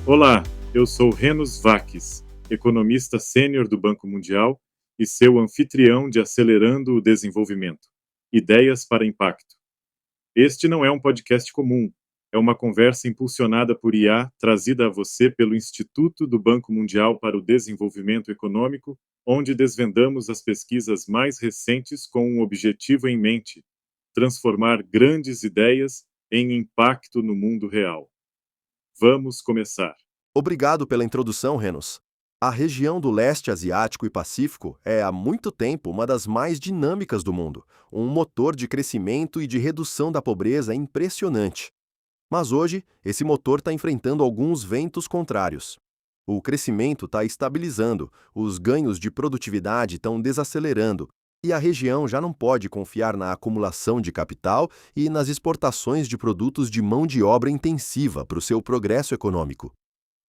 Olá, eu sou Renos Vakis, economista sênior do Banco Mundial e seu anfitrião de Acelerando o Desenvolvimento. Ideias para Impacto. Este não é um podcast comum, é uma conversa impulsionada por IA, trazida a você pelo Instituto do Banco Mundial para o Desenvolvimento Econômico, onde desvendamos as pesquisas mais recentes com um objetivo em mente: transformar grandes ideias em impacto no mundo real. Vamos começar. Obrigado pela introdução, Renos. A região do leste asiático e Pacífico é há muito tempo uma das mais dinâmicas do mundo, um motor de crescimento e de redução da pobreza impressionante. Mas hoje, esse motor está enfrentando alguns ventos contrários. O crescimento está estabilizando, os ganhos de produtividade estão desacelerando, e a região já não pode confiar na acumulação de capital e nas exportações de produtos de mão de obra intensiva para o seu progresso econômico.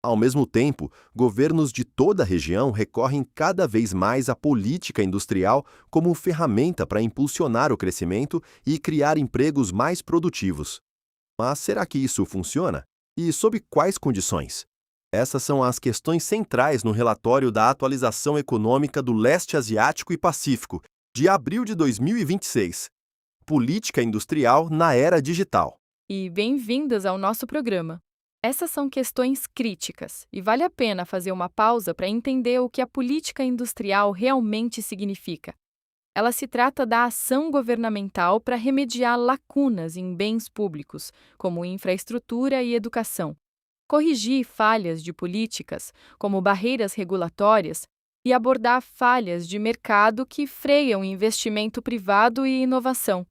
Ao mesmo tempo, governos de toda a região recorrem cada vez mais à política industrial como ferramenta para impulsionar o crescimento e criar empregos mais produtivos. Mas será que isso funciona? E sob quais condições? Essas são as questões centrais no relatório da Atualização Econômica do Leste Asiático e Pacífico, de abril de 2026. Política Industrial na Era Digital. E bem-vindos ao nosso programa. Essas são questões críticas e vale a pena fazer uma pausa para entender o que a política industrial realmente significa. Ela se trata da ação governamental para remediar lacunas em bens públicos, como infraestrutura e educação, corrigir falhas de políticas, como barreiras regulatórias, e abordar falhas de mercado que freiam investimento privado e inovação.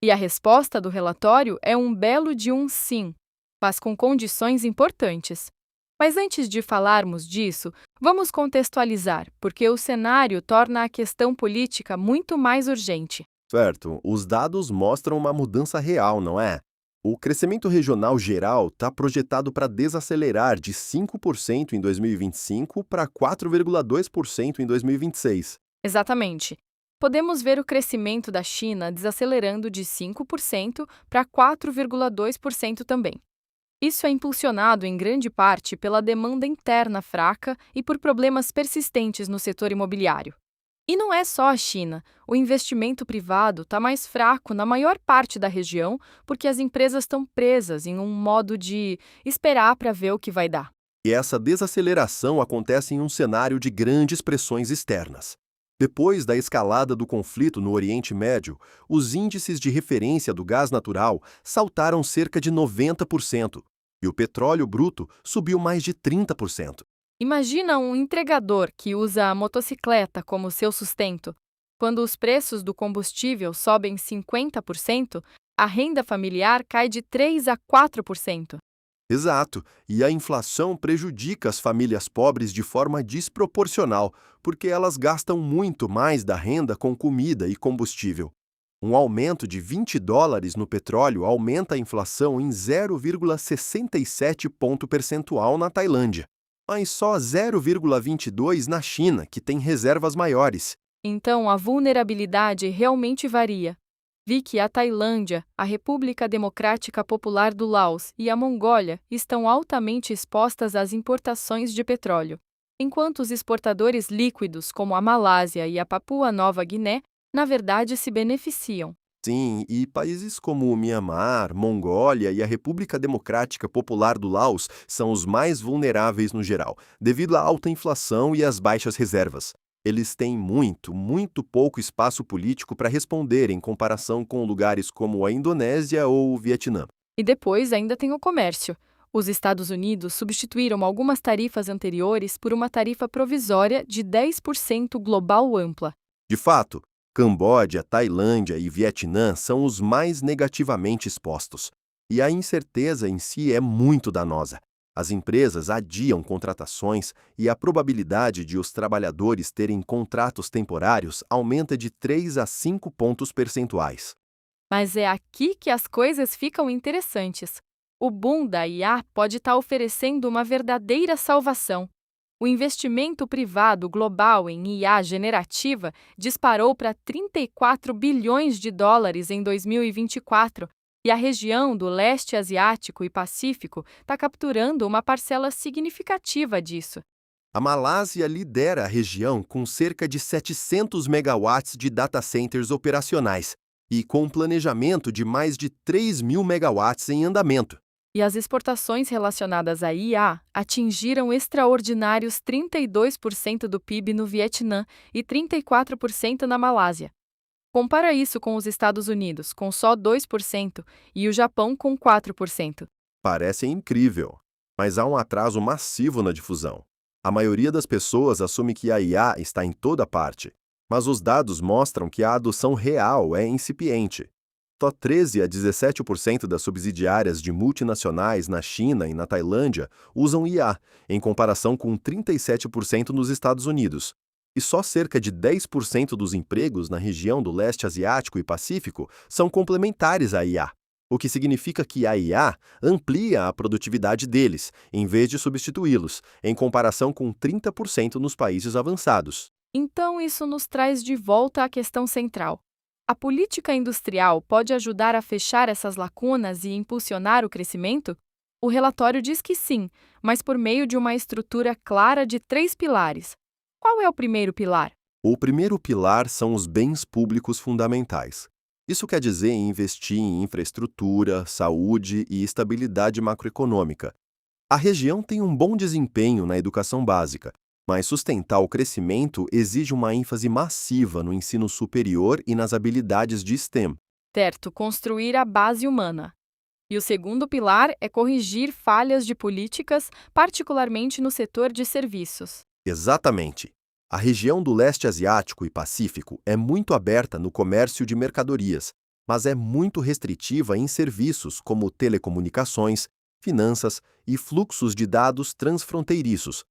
E a resposta do relatório é um belo de um sim, mas com condições importantes. Mas antes de falarmos disso, vamos contextualizar, porque o cenário torna a questão política muito mais urgente. Certo, os dados mostram uma mudança real, não é? O crescimento regional geral está projetado para desacelerar de 5% em 2025 para 4,2% em 2026. Exatamente. Podemos ver o crescimento da China desacelerando de 5% para 4,2% também. Isso é impulsionado em grande parte pela demanda interna fraca e por problemas persistentes no setor imobiliário. E não é só a China. O investimento privado está mais fraco na maior parte da região porque as empresas estão presas em um modo de esperar para ver o que vai dar. E essa desaceleração acontece em um cenário de grandes pressões externas. Depois da escalada do conflito no Oriente Médio, os índices de referência do gás natural saltaram cerca de 90%, e o petróleo bruto subiu mais de 30%. Imagina um entregador que usa a motocicleta como seu sustento. Quando os preços do combustível sobem 50%, a renda familiar cai de 3 a 4%. Exato, e a inflação prejudica as famílias pobres de forma desproporcional, porque elas gastam muito mais da renda com comida e combustível. Um aumento de $20 no petróleo aumenta a inflação em 0,67 ponto percentual na Tailândia, mas só 0,22 na China, que tem reservas maiores. Então, a vulnerabilidade realmente varia. Vi que a Tailândia, a República Democrática Popular do Laos e a Mongólia estão altamente expostas às importações de petróleo, enquanto os exportadores líquidos, como a Malásia e a Papua Nova Guiné, na verdade se beneficiam. Sim, e países como o Mianmar, Mongólia e a República Democrática Popular do Laos são os mais vulneráveis no geral, devido à alta inflação e às baixas reservas. Eles têm muito pouco espaço político para responder em comparação com lugares como a Indonésia ou o Vietnã. E depois ainda tem o comércio. Os Estados Unidos substituíram algumas tarifas anteriores por uma tarifa provisória de 10% global ampla. De fato, Camboja, Tailândia e Vietnã são os mais negativamente expostos. E a incerteza em si é muito danosa. As empresas adiam contratações e a probabilidade de os trabalhadores terem contratos temporários aumenta de 3 a 5 pontos percentuais. Mas é aqui que as coisas ficam interessantes. O boom da IA pode estar oferecendo uma verdadeira salvação. O investimento privado global em IA generativa disparou para $34 bilhões em 2024, E a região do leste asiático e Pacífico está capturando uma parcela significativa disso. A Malásia lidera a região com cerca de 700 megawatts de data centers operacionais e com um planejamento de mais de 3.000 megawatts em andamento. E as exportações relacionadas à IA atingiram extraordinários 32% do PIB no Vietnã e 34% na Malásia. Compara isso com os Estados Unidos, com só 2%, e o Japão com 4%. Parece incrível, mas há um atraso massivo na difusão. A maioria das pessoas assume que a IA está em toda parte, mas os dados mostram que a adoção real é incipiente. Só 13 a 17% das subsidiárias de multinacionais na China e na Tailândia usam IA, em comparação com 37% nos Estados Unidos. E só cerca de 10% dos empregos na região do leste asiático e Pacífico são complementares à IA, o que significa que a IA amplia a produtividade deles, em vez de substituí-los, em comparação com 30% nos países avançados. Então, isso nos traz de volta à questão central. A política industrial pode ajudar a fechar essas lacunas e impulsionar o crescimento? O relatório diz que sim, mas por meio de uma estrutura clara de 3 pilares. Qual é o primeiro pilar? O primeiro pilar são os bens públicos fundamentais. Isso quer dizer investir em infraestrutura, saúde e estabilidade macroeconômica. A região tem um bom desempenho na educação básica, mas sustentar o crescimento exige uma ênfase massiva no ensino superior e nas habilidades de STEM. Certo, construir a base humana. E o segundo pilar é corrigir falhas de políticas, particularmente no setor de serviços. Exatamente. A região do leste asiático e Pacífico é muito aberta no comércio de mercadorias, mas é muito restritiva em serviços como telecomunicações, finanças e fluxos de dados transfronteiriços.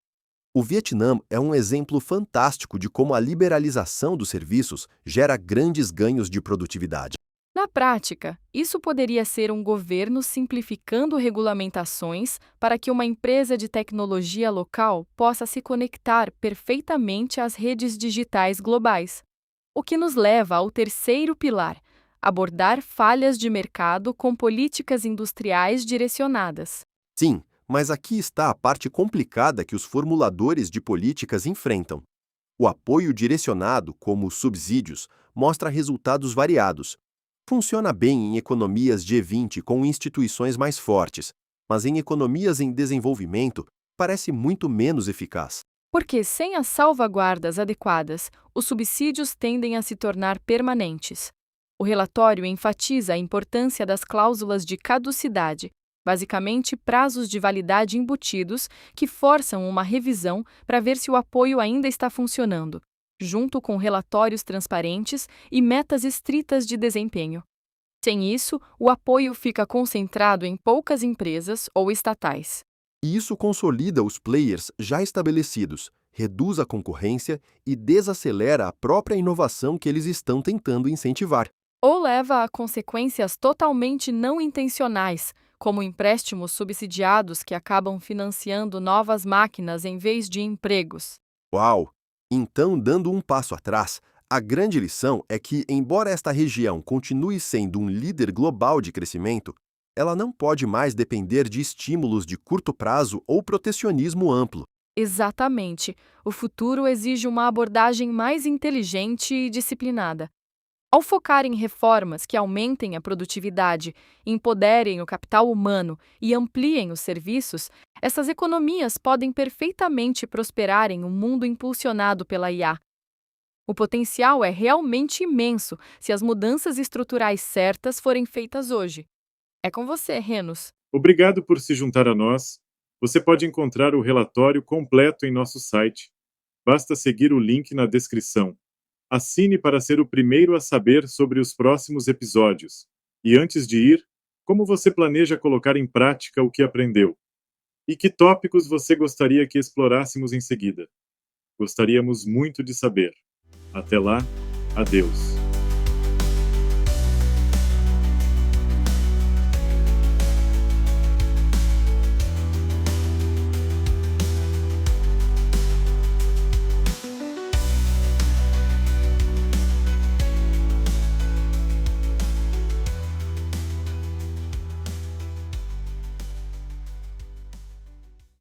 O Vietnã é um exemplo fantástico de como a liberalização dos serviços gera grandes ganhos de produtividade. Na prática, isso poderia ser um governo simplificando regulamentações para que uma empresa de tecnologia local possa se conectar perfeitamente às redes digitais globais. O que nos leva ao terceiro pilar: abordar falhas de mercado com políticas industriais direcionadas. Sim, mas aqui está a parte complicada que os formuladores de políticas enfrentam. O apoio direcionado, como os subsídios, mostra resultados variados. Funciona bem em economias G20 com instituições mais fortes, mas em economias em desenvolvimento parece muito menos eficaz. Porque, sem as salvaguardas adequadas, os subsídios tendem a se tornar permanentes. O relatório enfatiza a importância das cláusulas de caducidade, basicamente prazos de validade embutidos que forçam uma revisão para ver se o apoio ainda está funcionando, junto com relatórios transparentes e metas estritas de desempenho. Sem isso, o apoio fica concentrado em poucas empresas ou estatais. E isso consolida os players já estabelecidos, reduz a concorrência e desacelera a própria inovação que eles estão tentando incentivar. Ou leva a consequências totalmente não intencionais, como empréstimos subsidiados que acabam financiando novas máquinas em vez de empregos. Uau! Então, dando um passo atrás, a grande lição é que, embora esta região continue sendo um líder global de crescimento, ela não pode mais depender de estímulos de curto prazo ou protecionismo amplo. Exatamente. O futuro exige uma abordagem mais inteligente e disciplinada. Ao focar em reformas que aumentem a produtividade, empoderem o capital humano e ampliem os serviços, essas economias podem perfeitamente prosperar em um mundo impulsionado pela IA. O potencial é realmente imenso se as mudanças estruturais certas forem feitas hoje. É com você, Renos. Obrigado por se juntar a nós. Você pode encontrar o relatório completo em nosso site. Basta seguir o link na descrição. Assine para ser o primeiro a saber sobre os próximos episódios. E antes de ir, como você planeja colocar em prática o que aprendeu? E que tópicos você gostaria que explorássemos em seguida? Gostaríamos muito de saber. Até lá, adeus.